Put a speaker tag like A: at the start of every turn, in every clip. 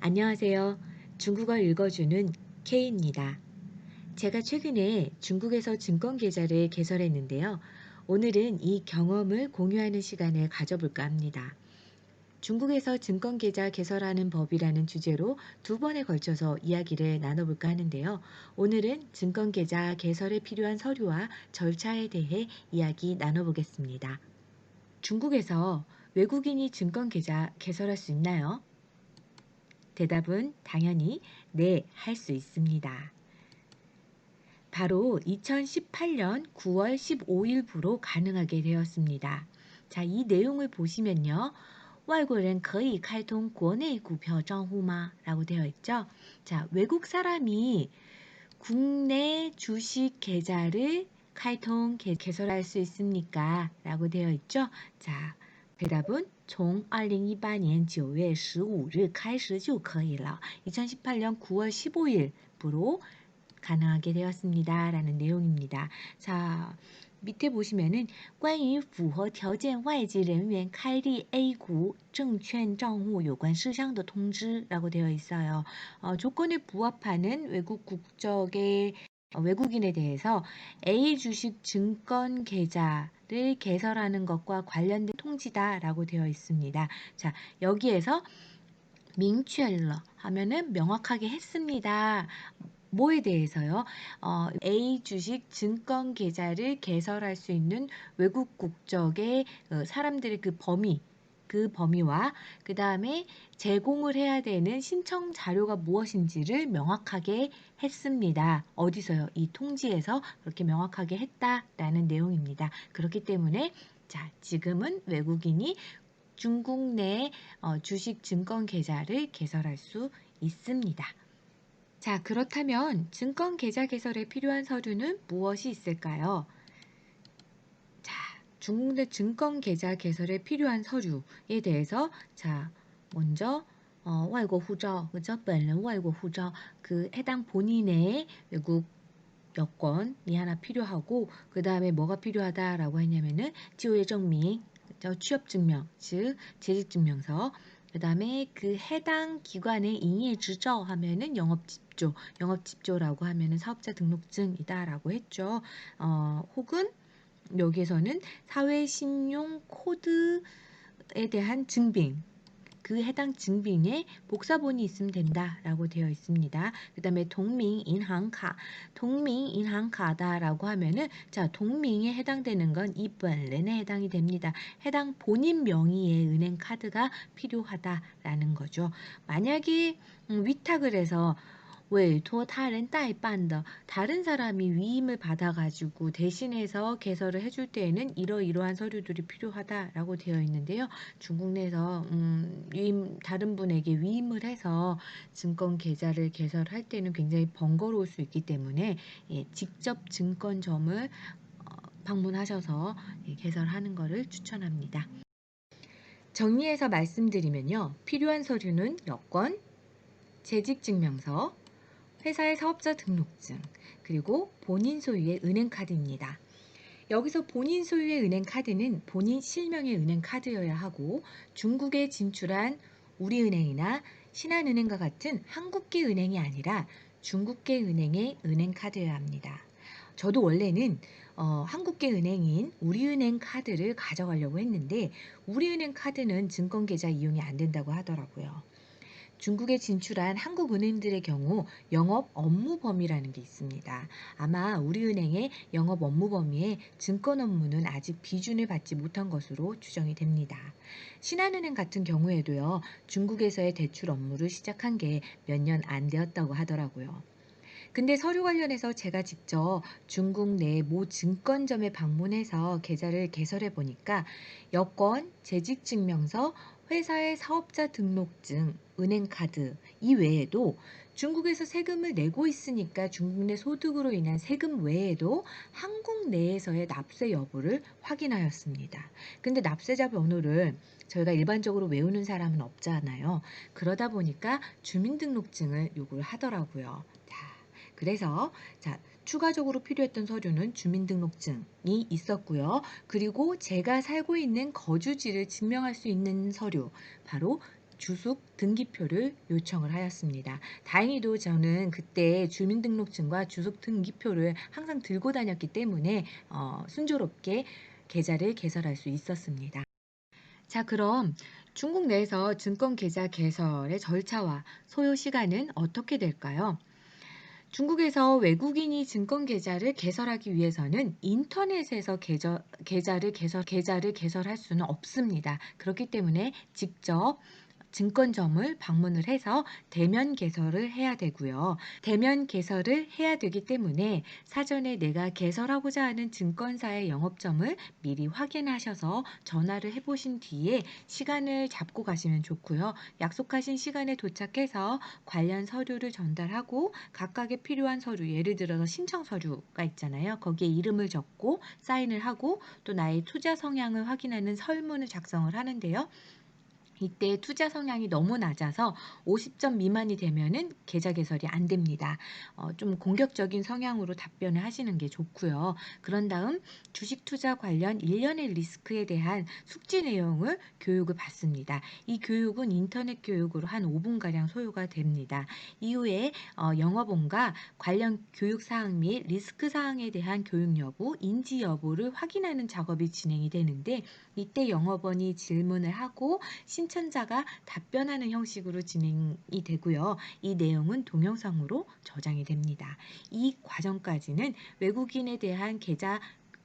A: 안녕하세요. 중국어 읽어주는 K입니다. 제가 최근에 중국에서 증권 계좌를 개설했는데요. 오늘은 이 경험을 공유하는 시간을 가져볼까 합니다. 중국에서 증권 계좌 개설하는 법이라는 주제로 두 번에 걸쳐서 이야기를 나눠볼까 하는데요. 오늘은 증권 계좌 개설에 필요한 서류와 절차에 대해 이야기 나눠보겠습니다. 중국에서 외국인이 증권 계좌 개설할 수 있나요? 대답은 당연히 네, 할 수 있습니다. 바로 2018년 9월 15일부로 가능하게 되었습니다. 자, 이 내용을 보시면요. 外国人可以开通国内股票账户吗? 라고 되어 있죠. 자, 외국 사람이 국내 주식 계좌를 개설할 수 있습니까? 라고 되어 있죠. 자, 대답은 从2018年 9월 15일 开始就可以了. 2018년 9월 15일부로 가능하게 되었습니다. 라는 내용입니다. 자, 밑에 보시면은 关于符合条件外籍人员开立 A국证券账户有关事项的通知라고 되어 있어요. 조건에 부합하는 외국 국적의 외국인에 대해서 A 주식 증권 계좌를 개설하는 것과 관련된 통지다라고 되어 있습니다. 자, 여기에서 明确了 하면은 명확하게 했습니다. 뭐에 대해서요? A 주식 증권 계좌를 개설할 수 있는 외국 국적의 사람들의 그 범위와 그 다음에 제공을 해야 되는 신청 자료가 무엇인지를 명확하게 했습니다. 어디서요? 이 통지에서 그렇게 명확하게 했다라는 내용입니다. 그렇기 때문에 자, 지금은 외국인이 중국 내 주식 증권 계좌를 개설할 수 있습니다. 자, 그렇다면 증권 계좌 개설에 필요한 서류는 무엇이 있을까요? 자, 중국 내 증권 계좌 개설에 필요한 서류에 대해서 자, 먼저 外国护照, 그죠? 本人外国护照, 그 해당 본인의 외국 여권이 하나 필요하고 그 다음에 뭐가 필요하다라고 했냐면은 就业证明, 취업증명, 즉 재직증명서, 그 다음에 그 해당 기관의营业执照 하면은 영업집조라고 하면은 사업자 등록증이다라고 했죠. 혹은 여기에서는 사회신용 코드에 대한 증빙, 그 해당 증빙에 복사본이 있으면 된다라고 되어 있습니다. 그 다음에 동민인항카다라고 하면은 자, 동민에 해당되는 건 이本人에 해당이 됩니다. 해당 본인 명의의 은행 카드가 필요하다라는 거죠. 만약에 위탁을 해서 委托他人代办的 다른 사람이 위임을 받아가지고 대신해서 개설을 해줄 때에는 이러이러한 서류들이 필요하다라고 되어 있는데요. 중국 내에서 다른 분에게 위임을 해서 증권 계좌를 개설할 때는 굉장히 번거로울 수 있기 때문에 직접 증권점을 방문하셔서 개설하는 것을 추천합니다. 정리해서 말씀드리면요. 필요한 서류는 여권, 재직증명서, 회사의 사업자 등록증, 그리고 본인 소유의 은행카드입니다. 여기서 본인 소유의 은행카드는 본인 실명의 은행카드여야 하고 중국에 진출한 우리은행이나 신한은행과 같은 한국계 은행이 아니라 중국계 은행의 은행카드여야 합니다. 저도 원래는 한국계 은행인 우리은행 카드를 가져가려고 했는데 우리은행 카드는 증권계좌 이용이 안 된다고 하더라고요. 중국에 진출한 한국은행들의 경우 영업 업무 범위라는 게 있습니다. 아마 우리은행의 영업 업무 범위에 증권 업무는 아직 비준을 받지 못한 것으로 추정이 됩니다. 신한은행 같은 경우에도요, 중국에서의 대출 업무를 시작한 게 몇 년 안 되었다고 하더라고요. 근데 서류 관련해서 제가 직접 중국 내 모 증권점에 방문해서 계좌를 개설해 보니까 여권, 재직증명서, 회사의 사업자 등록증, 은행카드 이 외에도 중국에서 세금을 내고 있으니까 중국 내 소득으로 인한 세금 외에도 한국 내에서의 납세 여부를 확인하였습니다. 근데 납세자 번호를 저희가 일반적으로 외우는 사람은 없잖아요. 그러다 보니까 주민등록증을 요구를 하더라고요. 그래서 자, 추가적으로 필요했던 서류는 주민등록증이 있었고요. 그리고 제가 살고 있는 거주지를 증명할 수 있는 서류, 바로 주식 등기표를 요청을 하였습니다. 다행히도 저는 그때 주민등록증과 주식 등기표를 항상 들고 다녔기 때문에 순조롭게 계좌를 개설할 수 있었습니다. 자, 그럼 중국 내에서 증권 계좌 개설의 절차와 소요 시간은 어떻게 될까요? 중국에서 외국인이 증권 계좌를 개설하기 위해서는 인터넷에서 계좌를 개설할 수는 없습니다. 그렇기 때문에 직접 증권점을 방문을 해서 대면 개설을 해야 되고요. 대면 개설을 해야 되기 때문에 사전에 내가 개설하고자 하는 증권사의 영업점을 미리 확인하셔서 전화를 해보신 뒤에 시간을 잡고 가시면 좋고요. 약속하신 시간에 도착해서 관련 서류를 전달하고 각각의 필요한 서류, 예를 들어서 신청 서류가 있잖아요. 거기에 이름을 적고 사인을 하고 또 나의 투자 성향을 확인하는 설문을 작성을 하는데요. 이때 투자 성향이 너무 낮아서 50점 미만이 되면은 계좌 개설이 안 됩니다. 좀 공격적인 성향으로 답변을 하시는 게 좋고요. 그런 다음 주식 투자 관련 일련의 리스크에 대한 숙지 내용을 교육을 받습니다. 이 교육은 인터넷 교육으로 한 5분가량 소요가 됩니다. 이후에 영업원과 관련 교육 사항 및 리스크 사항에 대한 교육 여부, 인지 여부를 확인하는 작업이 진행이 되는데 이때 영업원이 질문을 하고 신청자가 답변하는 형식으로 진행이 되고요. 이 내용은 동영상으로 저장이 됩니다. 이 과정까지는 외국인에 대한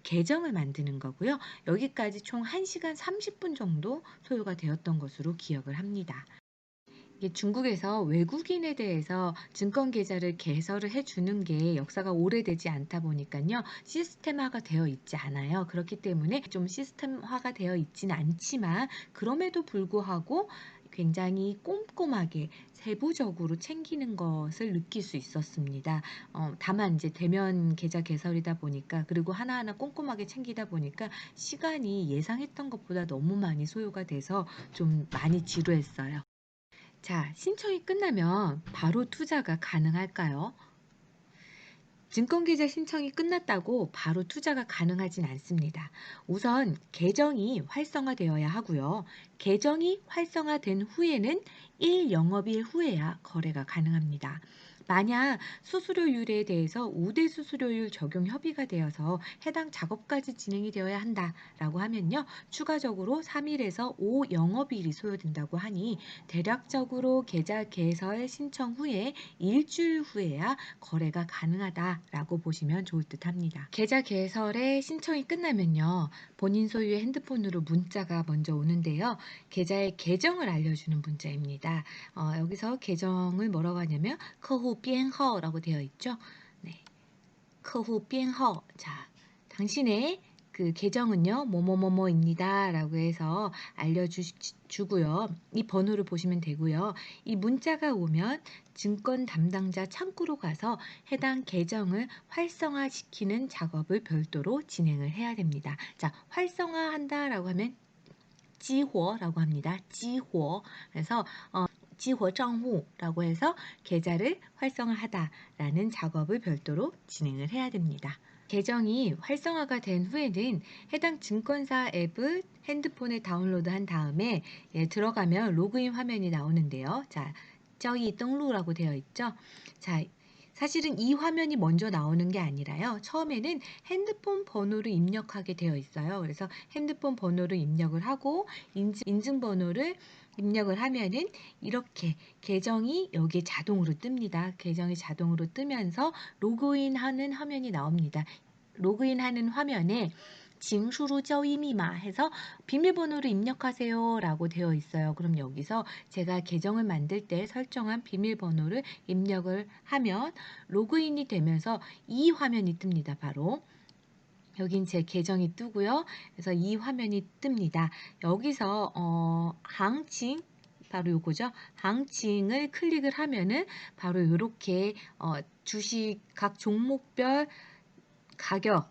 A: 계정을 만드는 거고요. 여기까지 총 1시간 30분 정도 소요가 되었던 것으로 기억을 합니다. 이게 중국에서 외국인에 대해서 증권 계좌를 개설을 해주는 게 역사가 오래되지 않다 보니까요. 시스템화가 되어 있지 않아요. 그렇기 때문에 좀 시스템화가 되어 있지는 않지만 그럼에도 불구하고 굉장히 꼼꼼하게 세부적으로 챙기는 것을 느낄 수 있었습니다. 다만 이제 대면 계좌 개설이다 보니까 그리고 하나하나 꼼꼼하게 챙기다 보니까 시간이 예상했던 것보다 너무 많이 소요가 돼서 좀 많이 지루했어요. 자, 신청이 끝나면 바로 투자가 가능할까요? 증권계좌 신청이 끝났다고 바로 투자가 가능하진 않습니다. 우선 계정이 활성화되어야 하고요. 계정이 활성화된 후에는 1영업일 후에야 거래가 가능합니다. 만약 수수료율에 대해서 우대 수수료율 적용 협의가 되어서 해당 작업까지 진행이 되어야 한다라고 하면요. 추가적으로 3일에서 5영업일이 소요된다고 하니 대략적으로 계좌 개설 신청 후에 일주일 후에야 거래가 가능하다라고 보시면 좋을 듯 합니다. 계좌 개설의 신청이 끝나면요. 본인 소유의 핸드폰으로 문자가 먼저 오는데요. 계좌의 계정을 알려주는 문자입니다. 여기서 계정을 뭐라고 하냐면 客户编号라고 되어 있죠. 네. 客户编号. 자, 당신의 그 계정은요, 뭐뭐뭐뭐입니다. 라고 해서 알려주고요. 이 번호를 보시면 되고요. 이 문자가 오면 증권 담당자 창구로 가서 해당 계정을 활성화시키는 작업을 별도로 진행을 해야 됩니다. 자, 활성화한다라고 하면 지호라고 합니다. 지호. 그래서 지호账户라고 해서 계좌를 활성화하다라는 작업을 별도로 진행을 해야 됩니다. 계정이 활성화가 된 후에는 해당 증권사 앱을 핸드폰에 다운로드한 다음에 들어가면 로그인 화면이 나오는데요. 자, 저희 등록라고 되어 있죠. 자, 사실은 이 화면이 먼저 나오는 게 아니라요. 처음에는 핸드폰 번호를 입력하게 되어 있어요. 그래서 핸드폰 번호를 입력을 하고 인증번호를 입력을 하면은 이렇게 계정이 여기에 자동으로 뜹니다. 계정이 자동으로 뜨면서 로그인하는 화면이 나옵니다. 로그인하는 화면에 징수루 저이 미마 해서 비밀번호를 입력하세요 라고 되어 있어요. 그럼 여기서 제가 계정을 만들 때 설정한 비밀번호를 입력을 하면 로그인이 되면서 이 화면이 뜹니다. 바로 여긴 제 계정이 뜨고요. 그래서 이 화면이 뜹니다. 여기서 항칭 바로 요거죠. 항칭을 클릭을 하면은 바로 이렇게 주식 각 종목별 가격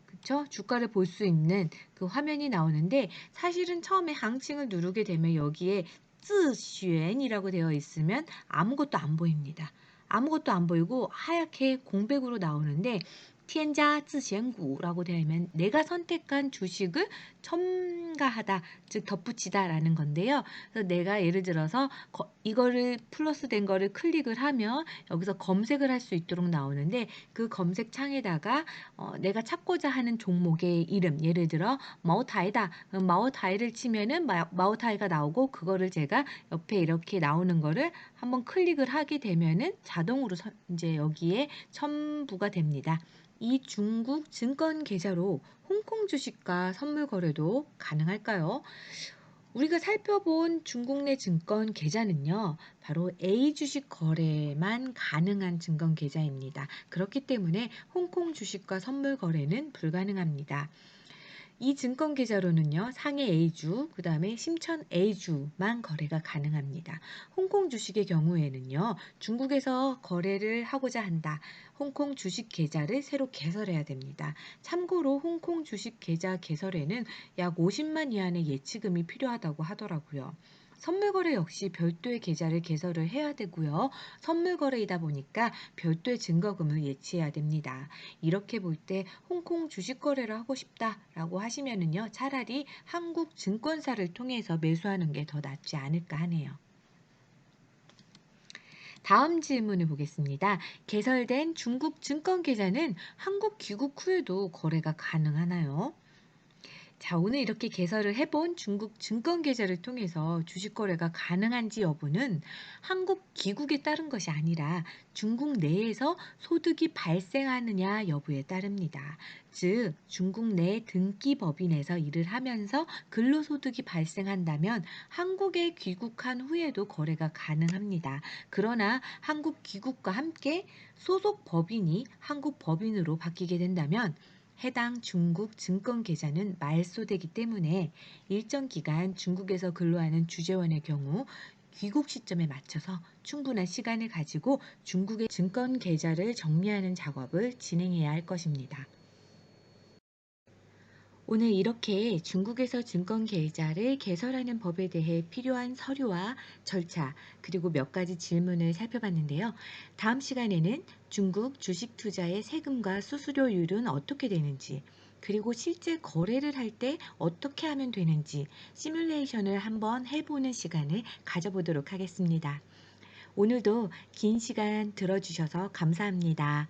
A: 그쵸? 주가를 볼 수 있는 그 화면이 나오는데 사실은 처음에 항칭을 누르게 되면 여기에 自选이라고 되어 있으면 아무것도 안 보입니다. 아무것도 안 보이고 하얗게 공백으로 나오는데 添加 自选股라고 되면 내가 선택한 주식을 첨가하다, 즉 덧붙이다라는 건데요. 그래서 내가 예를 들어서 이거를 플러스 된 거를 클릭을 하면 여기서 검색을 할 수 있도록 나오는데 그 검색 창에다가 내가 찾고자 하는 종목의 이름, 예를 들어 마오타이다. 그럼 마오타이를 치면은 마오타이가 나오고 그거를 제가 옆에 이렇게 나오는 거를 한번 클릭을 하게 되면은 자동으로 이제 여기에 첨부가 됩니다. 이 중국 증권 계좌로 홍콩 주식과 선물 거래도 가능할까요? 우리가 살펴본 중국 내 증권 계좌는요, 바로 A 주식 거래만 가능한 증권 계좌입니다. 그렇기 때문에 홍콩 주식과 선물 거래는 불가능합니다. 이 증권 계좌로는요, 상해 A주, 그 다음에 심천 A주만 거래가 가능합니다. 홍콩 주식의 경우에는요, 중국에서 거래를 하고자 한다. 홍콩 주식 계좌를 새로 개설해야 됩니다. 참고로 홍콩 주식 계좌 개설에는 약 50만 위안의 예치금이 필요하다고 하더라고요. 선물 거래 역시 별도의 계좌를 개설을 해야 되고요. 선물 거래이다 보니까 별도의 증거금을 예치해야 됩니다. 이렇게 볼 때 홍콩 주식 거래를 하고 싶다라고 하시면은요, 차라리 한국 증권사를 통해서 매수하는 게 더 낫지 않을까 하네요. 다음 질문을 보겠습니다. 개설된 중국 증권 계좌는 한국 귀국 후에도 거래가 가능하나요? 자, 오늘 이렇게 개설을 해본 중국 증권 계좌를 통해서 주식 거래가 가능한지 여부는 한국 귀국에 따른 것이 아니라 중국 내에서 소득이 발생하느냐 여부에 따릅니다. 즉, 중국 내 등기 법인에서 일을 하면서 근로소득이 발생한다면 한국에 귀국한 후에도 거래가 가능합니다. 그러나 한국 귀국과 함께 소속 법인이 한국 법인으로 바뀌게 된다면 해당 중국 증권 계좌는 말소되기 때문에 일정 기간 중국에서 근로하는 주재원의 경우 귀국 시점에 맞춰서 충분한 시간을 가지고 중국의 증권 계좌를 정리하는 작업을 진행해야 할 것입니다. 오늘 이렇게 중국에서 증권 계좌를 개설하는 법에 대해 필요한 서류와 절차, 그리고 몇 가지 질문을 살펴봤는데요. 다음 시간에는 중국 주식 투자의 세금과 수수료율은 어떻게 되는지, 그리고 실제 거래를 할 때 어떻게 하면 되는지 시뮬레이션을 한번 해보는 시간을 가져보도록 하겠습니다. 오늘도 긴 시간 들어주셔서 감사합니다.